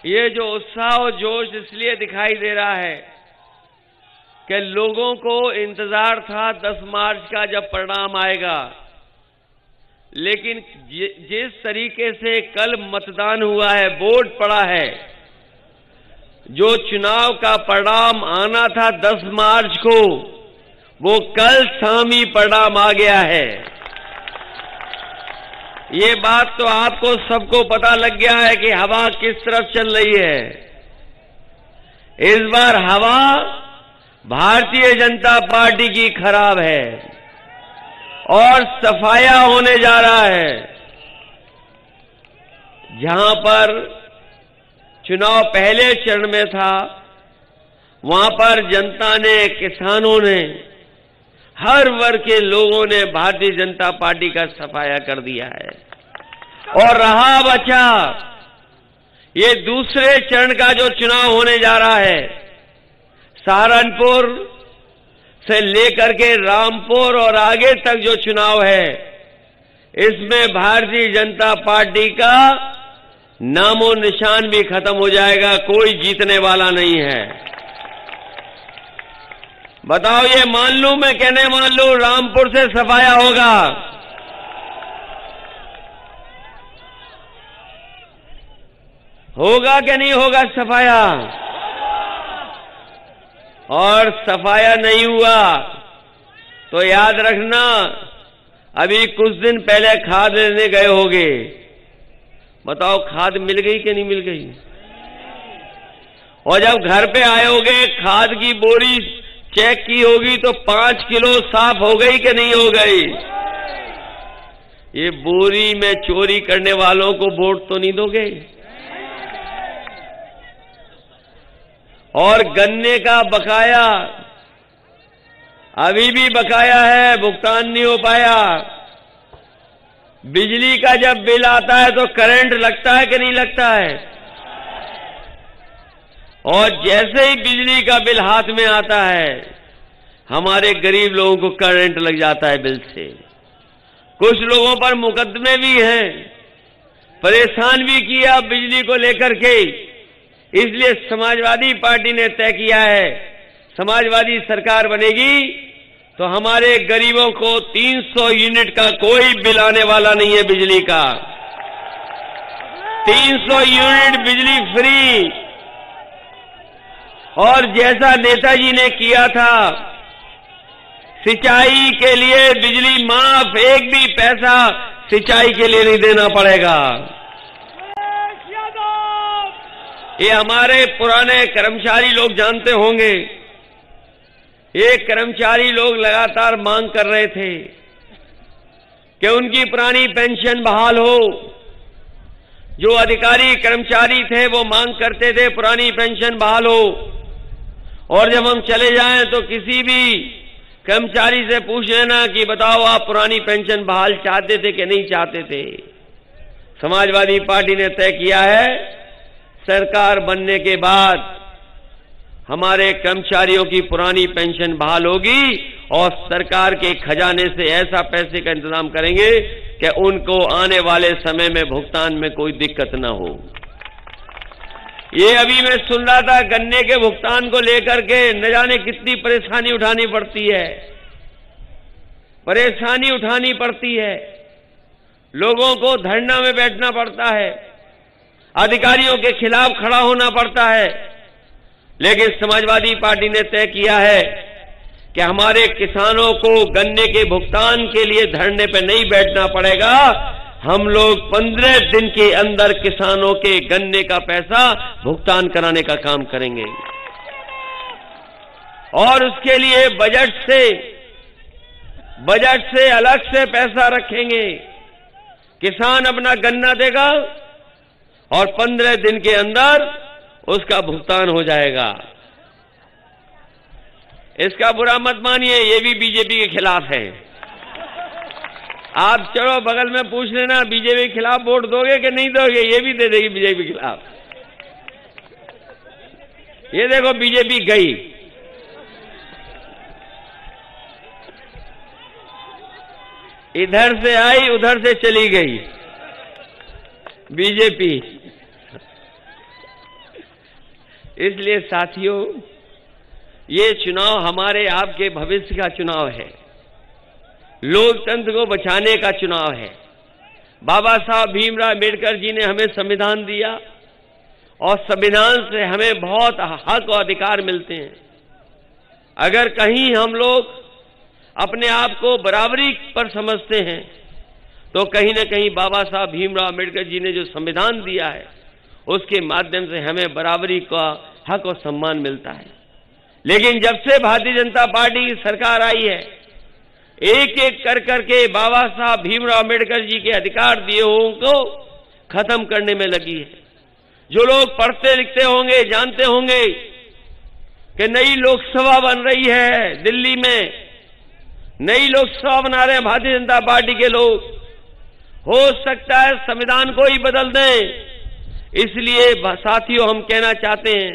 ये जो उत्साह और जोश इसलिए दिखाई दे रहा है कि लोगों को इंतजार था 10 मार्च का जब परिणाम आएगा, लेकिन जिस तरीके से कल मतदान हुआ है, वोट पड़ा है, जो चुनाव का परिणाम आना था 10 मार्च को, वो कल शाम ही परिणाम आ गया है। ये बात तो आपको सबको पता लग गया है कि हवा किस तरफ चल रही है। इस बार हवा भारतीय जनता पार्टी की खराब है और सफाया होने जा रहा है। जहां पर चुनाव पहले चरण में था, वहां पर जनता ने, किसानों ने, हर वर्ग के लोगों ने भारतीय जनता पार्टी का सफाया कर दिया है। और रहा बचा ये दूसरे चरण का जो चुनाव होने जा रहा है, सहारनपुर से लेकर के रामपुर और आगे तक जो चुनाव है, इसमें भारतीय जनता पार्टी का नामो निशान भी खत्म हो जाएगा। कोई जीतने वाला नहीं है। बताओ, ये मान लूं, मैं कहने मान लूं रामपुर से सफाया होगा, होगा कि नहीं होगा सफाया? और सफाया नहीं हुआ तो याद रखना, अभी कुछ दिन पहले खाद लेने गए होगे। बताओ, खाद मिल गई कि नहीं मिल गई? और जब घर पे आए होगे, खाद की बोरी चेक की होगी तो 5 किलो साफ हो गई कि नहीं हो गई? ये बोरी में चोरी करने वालों को वोट तो नहीं दोगे? और गन्ने का बकाया अभी भी बकाया है, भुगतान नहीं हो पाया। बिजली का जब बिल आता है तो करंट लगता है कि नहीं लगता है? और जैसे ही बिजली का बिल हाथ में आता है, हमारे गरीब लोगों को करंट लग जाता है बिल से। कुछ लोगों पर मुकदमे भी हैं, परेशान भी किया बिजली को लेकर के। इसलिए समाजवादी पार्टी ने तय किया है, समाजवादी सरकार बनेगी तो हमारे गरीबों को 300 यूनिट का कोई बिल आने वाला नहीं है बिजली का। 300 यूनिट बिजली फ्री। और जैसा नेताजी ने किया था, सिंचाई के लिए बिजली माफ, एक भी पैसा सिंचाई के लिए नहीं देना पड़ेगा। ये हमारे पुराने कर्मचारी लोग जानते होंगे। ये कर्मचारी लोग लगातार मांग कर रहे थे कि उनकी पुरानी पेंशन बहाल हो। जो अधिकारी कर्मचारी थे वो मांग करते थे पुरानी पेंशन बहाल हो। और जब हम चले जाएं तो किसी भी कर्मचारी से पूछ लेना कि बताओ, आप पुरानी पेंशन बहाल चाहते थे कि नहीं चाहते थे? समाजवादी पार्टी ने तय किया है, सरकार बनने के बाद हमारे कर्मचारियों की पुरानी पेंशन बहाल होगी और सरकार के खजाने से ऐसा पैसे का इंतजाम करेंगे कि उनको आने वाले समय में भुगतान में कोई दिक्कत न हो। ये अभी मैं सुन रहा था, गन्ने के भुगतान को लेकर के न जाने कितनी परेशानी उठानी पड़ती है। परेशानी उठानी पड़ती है, लोगों को धरना में बैठना पड़ता है, अधिकारियों के खिलाफ खड़ा होना पड़ता है। लेकिन समाजवादी पार्टी ने तय किया है कि हमारे किसानों को गन्ने के भुगतान के लिए धरने पर नहीं बैठना पड़ेगा। हम लोग 15 दिन के अंदर किसानों के गन्ने का पैसा भुगतान कराने का काम करेंगे। और उसके लिए बजट से अलग से पैसा रखेंगे। किसान अपना गन्ना देगा और 15 दिन के अंदर उसका भुगतान हो जाएगा। इसका बुरा मत मानिए, ये भी बीजेपी के खिलाफ है। आप चलो बगल में पूछ लेना, बीजेपी के खिलाफ वोट दोगे कि नहीं दोगे? ये भी दे देगी बीजेपी के खिलाफ। ये देखो, बीजेपी गई। इधर से आई, उधर से चली गई बीजेपी। इसलिए साथियों, ये चुनाव हमारे आपके भविष्य का चुनाव है, लोकतंत्र को बचाने का चुनाव है। बाबा साहब भीमराव अम्बेडकर जी ने हमें संविधान दिया और संविधान से हमें बहुत हक और अधिकार मिलते हैं। अगर कहीं हम लोग अपने आप को बराबरी पर समझते हैं तो कहीं न कहीं बाबा साहब भीमराव अम्बेडकर जी ने जो संविधान दिया है उसके माध्यम से हमें बराबरी का हक और सम्मान मिलता है। लेकिन जब से भारतीय जनता पार्टी की सरकार आई है, एक एक कर करके बाबा साहब भीमराव अम्बेडकर जी के अधिकार दिए हुओं को खत्म करने में लगी है। जो लोग पढ़ते लिखते होंगे जानते होंगे कि नई लोकसभा बन रही है, दिल्ली में नई लोकसभा बना रहे हैं भारतीय जनता पार्टी के लोग। हो सकता है संविधान को ही बदल दें। इसलिए साथियों, हम कहना चाहते हैं,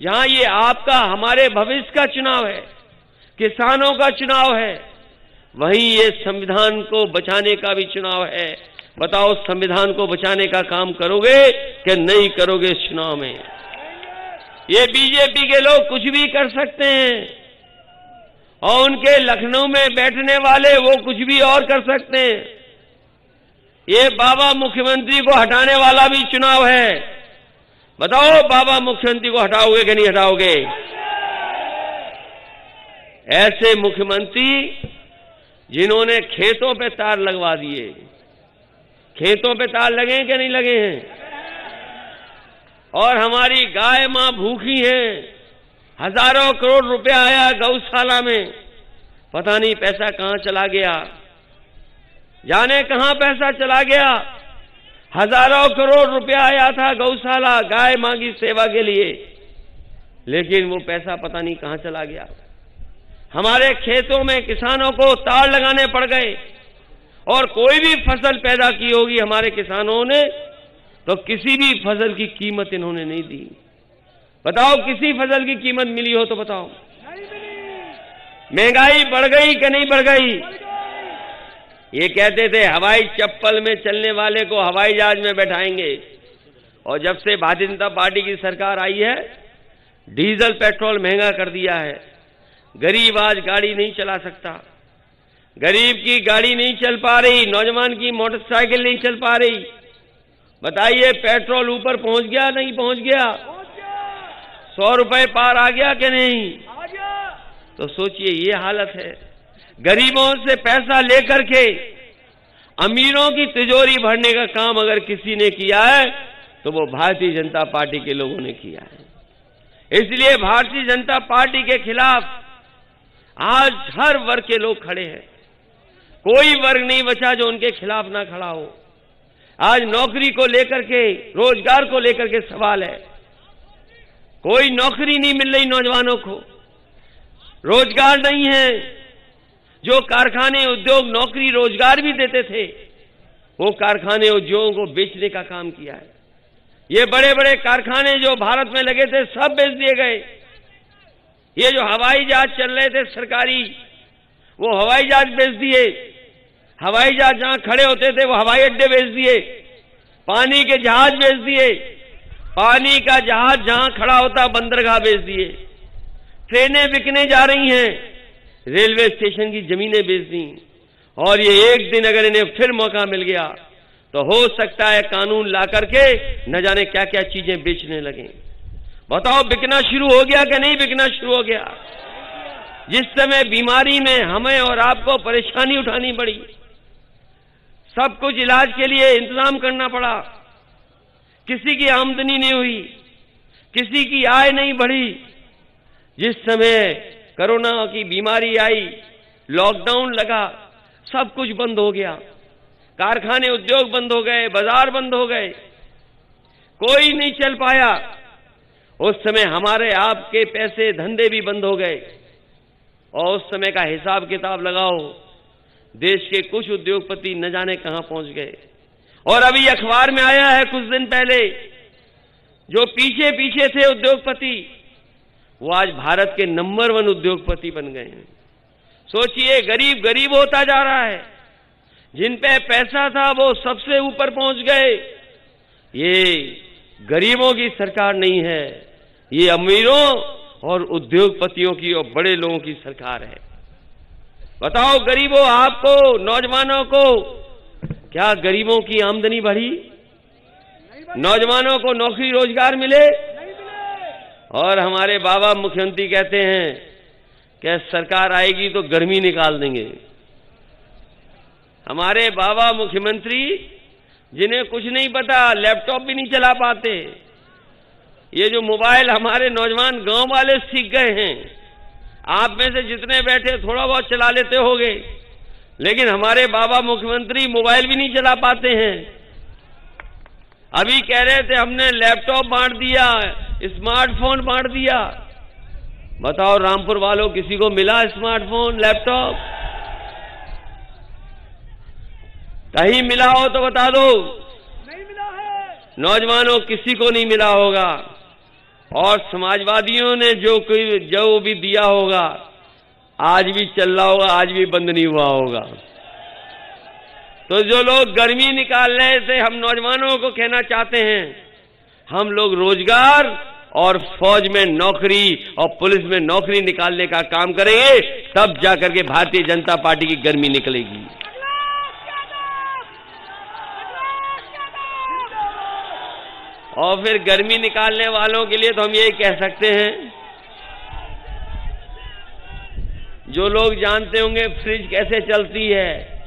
जहां ये आपका हमारे भविष्य का चुनाव है, किसानों का चुनाव है, वहीं ये संविधान को बचाने का भी चुनाव है। बताओ, संविधान को बचाने का काम करोगे कि नहीं करोगे इस चुनाव में? ये बीजेपी के लोग कुछ भी कर सकते हैं और उनके लखनऊ में बैठने वाले वो कुछ भी और कर सकते हैं। ये बाबा मुख्यमंत्री को हटाने वाला भी चुनाव है। बताओ, बाबा मुख्यमंत्री को हटाओगे कि नहीं हटाओगे? ऐसे मुख्यमंत्री जिन्होंने खेतों पे तार लगवा दिए, खेतों पे तार लगे कि नहीं लगे हैं? और हमारी गाय मां भूखी है, हजारों करोड़ रुपया आया गौशाला में, पता नहीं पैसा कहां चला गया, जाने कहां पैसा चला गया। हजारों करोड़ रुपया आया था गौशाला गाय मां की सेवा के लिए, लेकिन वो पैसा पता नहीं कहां चला गया। हमारे खेतों में किसानों को तार लगाने पड़ गए और कोई भी फसल पैदा की होगी हमारे किसानों ने तो किसी भी फसल की कीमत इन्होंने नहीं दी। बताओ, किसी फसल की कीमत मिली हो तो बताओ। महंगाई बढ़ गई कि नहीं बढ़ गई? ये कहते थे हवाई चप्पल में चलने वाले को हवाई जहाज में बैठाएंगे, और जब से भारतीय जनता पार्टी की सरकार आई है डीजल पेट्रोल महंगा कर दिया है। गरीब आज गाड़ी नहीं चला सकता, गरीब की गाड़ी नहीं चल पा रही, नौजवान की मोटरसाइकिल नहीं चल पा रही। बताइए, पेट्रोल ऊपर पहुंच गया नहीं पहुंच गया? 100 रुपए पार आ गया कि नहीं? तो सोचिए, ये हालत है। गरीबों से पैसा लेकर के अमीरों की तिजोरी भरने का काम अगर किसी ने किया है तो वो भारतीय जनता पार्टी के लोगों ने किया है। इसलिए भारतीय जनता पार्टी के खिलाफ आज हर वर्ग के लोग खड़े हैं। कोई वर्ग नहीं बचा जो उनके खिलाफ ना खड़ा हो। आज नौकरी को लेकर के, रोजगार को लेकर के सवाल है। कोई नौकरी नहीं मिल रही नौजवानों को, रोजगार नहीं है। जो कारखाने उद्योग नौकरी रोजगार भी देते थे वो कारखाने उद्योगों को बेचने का काम किया है। ये बड़े बड़े कारखाने जो भारत में लगे थे सब बेच दिए गए। ये जो हवाई जहाज चल रहे थे सरकारी, वो हवाई जहाज बेच दिए। हवाई जहाज जहां खड़े होते थे वो हवाई अड्डे बेच दिए। पानी के जहाज बेच दिए। पानी का जहाज जहां खड़ा होता बंदरगाह बेच दिए। ट्रेनें बिकने जा रही हैं, रेलवे स्टेशन की जमीनें बेच दी। और ये एक दिन अगर इन्हें फिर मौका मिल गया तो हो सकता है कानून ला करके न जाने क्या क्या चीजें बेचने लगे। बताओ, बिकना शुरू हो गया कि नहीं बिकना शुरू हो गया? जिस समय बीमारी में हमें और आपको परेशानी उठानी पड़ी, सब कुछ इलाज के लिए इंतजाम करना पड़ा, किसी की आमदनी नहीं हुई, किसी की आय नहीं बढ़ी। जिस समय कोरोना की बीमारी आई, लॉकडाउन लगा, सब कुछ बंद हो गया, कारखाने उद्योग बंद हो गए, बाजार बंद हो गए, कोई नहीं चल पाया। उस समय हमारे आपके पैसे धंधे भी बंद हो गए। और उस समय का हिसाब किताब लगाओ, देश के कुछ उद्योगपति न जाने कहां पहुंच गए। और अभी अखबार में आया है कुछ दिन पहले, जो पीछे पीछे थे उद्योगपति वो आज भारत के नंबर 1 उद्योगपति बन गए हैं। सोचिए, गरीब गरीब होता जा रहा है, जिन पे पैसा था वो सबसे ऊपर पहुंच गए। ये गरीबों की सरकार नहीं है, ये अमीरों और उद्योगपतियों की और बड़े लोगों की सरकार है। बताओ गरीबों, आपको, नौजवानों को, क्या गरीबों की आमदनी बढ़ी? नौजवानों को नौकरी रोजगार मिले? और हमारे बाबा मुख्यमंत्री कहते हैं कि सरकार आएगी तो गर्मी निकाल देंगे। हमारे बाबा मुख्यमंत्री, जिन्हें कुछ नहीं पता, लैपटॉप भी नहीं चला पाते। ये जो मोबाइल हमारे नौजवान गांव वाले सीख गए हैं, आप में से जितने बैठे थोड़ा बहुत चला लेते होंगे, लेकिन हमारे बाबा मुख्यमंत्री मोबाइल भी नहीं चला पाते हैं। अभी कह रहे थे हमने लैपटॉप बांट दिया, स्मार्टफोन बांट दिया। बताओ रामपुर वालों, किसी को मिला स्मार्टफोन, लैपटॉप? कहीं मिला हो तो बता दो। नहीं मिला है। नौजवानों, किसी को नहीं मिला होगा। और समाजवादियों ने जो भी दिया होगा, आज भी चल रहा होगा, आज भी बंद नहीं हुआ होगा। तो जो लोग गर्मी निकाल रहे थे, हम नौजवानों को कहना चाहते हैं, हम लोग रोजगार और फौज में नौकरी और पुलिस में नौकरी निकालने का काम करेंगे, तब जाकर के भारतीय जनता पार्टी की गर्मी निकलेगी। और फिर गर्मी निकालने वालों के लिए तो हम ये कह सकते हैं, जो लोग जानते होंगे फ्रिज कैसे चलती है,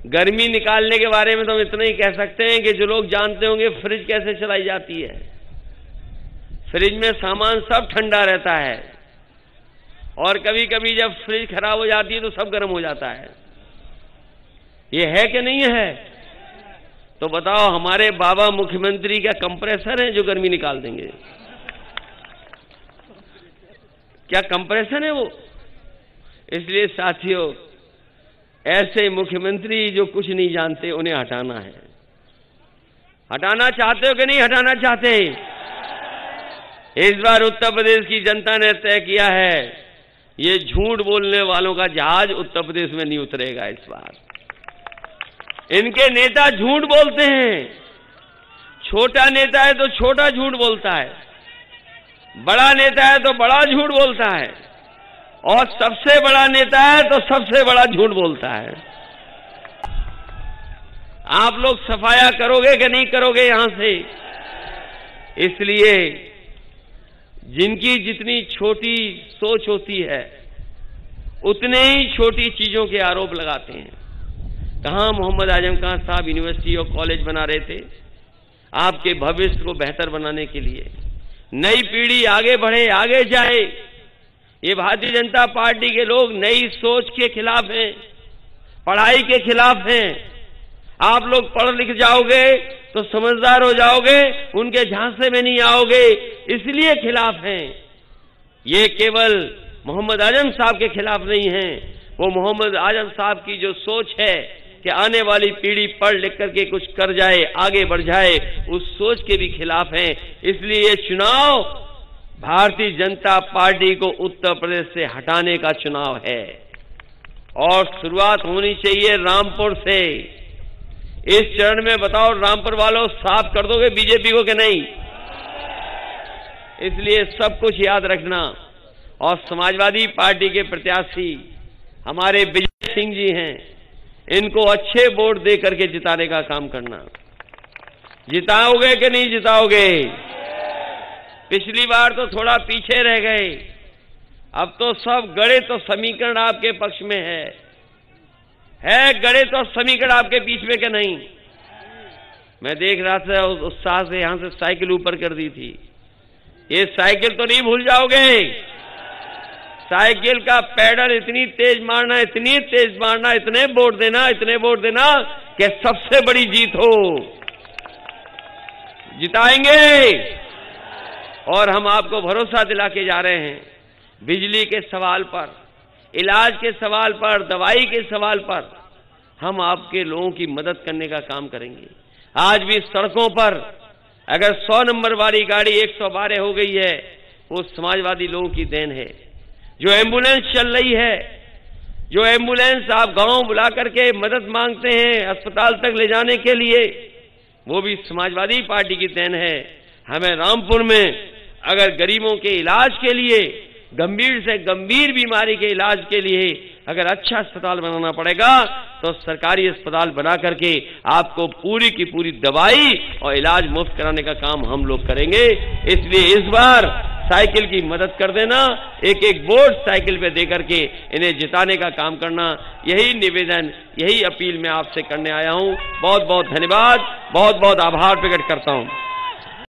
गर्मी निकालने के बारे में तो हम इतना ही कह सकते हैं कि जो लोग जानते होंगे फ्रिज कैसे चलाई जाती है। फ्रिज में सामान सब ठंडा रहता है, और कभी कभी जब फ्रिज खराब हो जाती है तो सब गर्म हो जाता है। ये है कि नहीं है? तो बताओ, हमारे बाबा मुख्यमंत्री क्या कंप्रेसर है जो गर्मी निकाल देंगे? क्या कंप्रेसर है वो? इसलिए साथियों, ऐसे मुख्यमंत्री जो कुछ नहीं जानते, उन्हें हटाना है। हटाना चाहते हो कि नहीं हटाना चाहते? इस बार उत्तर प्रदेश की जनता ने तय किया है, ये झूठ बोलने वालों का जहाज उत्तर प्रदेश में नहीं उतरेगा इस बार। इनके नेता झूठ बोलते हैं। छोटा नेता है तो छोटा झूठ बोलता है, बड़ा नेता है तो बड़ा झूठ बोलता है, और सबसे बड़ा नेता है तो सबसे बड़ा झूठ बोलता है। आप लोग सफाया करोगे कि नहीं करोगे यहां से? इसलिए जिनकी जितनी छोटी सोच होती है, उतने ही छोटी चीजों के आरोप लगाते हैं। कहां मोहम्मद आजम खान साहब यूनिवर्सिटी और कॉलेज बना रहे थे आपके भविष्य को बेहतर बनाने के लिए। नई पीढ़ी आगे बढ़े, आगे जाए। ये भारतीय जनता पार्टी के लोग नई सोच के खिलाफ हैं, पढ़ाई के खिलाफ हैं। आप लोग पढ़ लिख जाओगे तो समझदार हो जाओगे, उनके झांसे में नहीं आओगे, इसलिए खिलाफ हैं। ये केवल मोहम्मद आजम साहब के खिलाफ नहीं है, वो मोहम्मद आजम साहब की जो सोच है कि आने वाली पीढ़ी पढ़ लिख करके कुछ कर जाए, आगे बढ़ जाए, उस सोच के भी खिलाफ हैं। इसलिए ये चुनाव भारतीय जनता पार्टी को उत्तर प्रदेश से हटाने का चुनाव है, और शुरुआत होनी चाहिए रामपुर से। इस चरण में बताओ रामपुर वालों, साफ कर दोगे बीजेपी को कि नहीं? इसलिए सब कुछ याद रखना, और समाजवादी पार्टी के प्रत्याशी हमारे विजय सिंह जी हैं, इनको अच्छे वोट दे करके जिताने का काम करना। जिताओगे कि नहीं जिताओगे? पिछली बार तो थोड़ा पीछे रह गए, अब तो सब गणित और समीकरण आपके पक्ष में है गणित और समीकरण आपके बीच में कि नहीं? मैं देख रहा था उत्साह से यहां से साइकिल ऊपर कर दी थी। ये साइकिल तो नहीं भूल जाओगे। साइकिल का पैडल इतनी तेज मारना, इतनी तेज मारना, इतने वोट देना, इतने वोट देना कि सबसे बड़ी जीत हो। जिताएंगे। और हम आपको भरोसा दिला के जा रहे हैं, बिजली के सवाल पर, इलाज के सवाल पर, दवाई के सवाल पर हम आपके लोगों की मदद करने का काम करेंगे। आज भी सड़कों पर अगर 100 नंबर वाली गाड़ी 112 हो गई है, वो समाजवादी लोगों की देन है। जो एम्बुलेंस चल रही है, जो एम्बुलेंस आप गांव बुला करके मदद मांगते हैं अस्पताल तक ले जाने के लिए, वो भी समाजवादी पार्टी की देन है। हमें रामपुर में अगर गरीबों के इलाज के लिए, गंभीर से गंभीर बीमारी के इलाज के लिए अगर अच्छा अस्पताल बनाना पड़ेगा तो सरकारी अस्पताल बना करके आपको पूरी की पूरी दवाई और इलाज मुफ्त कराने का काम हम लोग करेंगे। इसलिए इस बार साइकिल की मदद कर देना, एक एक वोट साइकिल पे दे करके इन्हें जिताने का काम करना, यही निवेदन, यही अपील मैं आपसे करने आया हूं। बहुत बहुत धन्यवाद, बहुत बहुत आभार प्रकट करता हूं।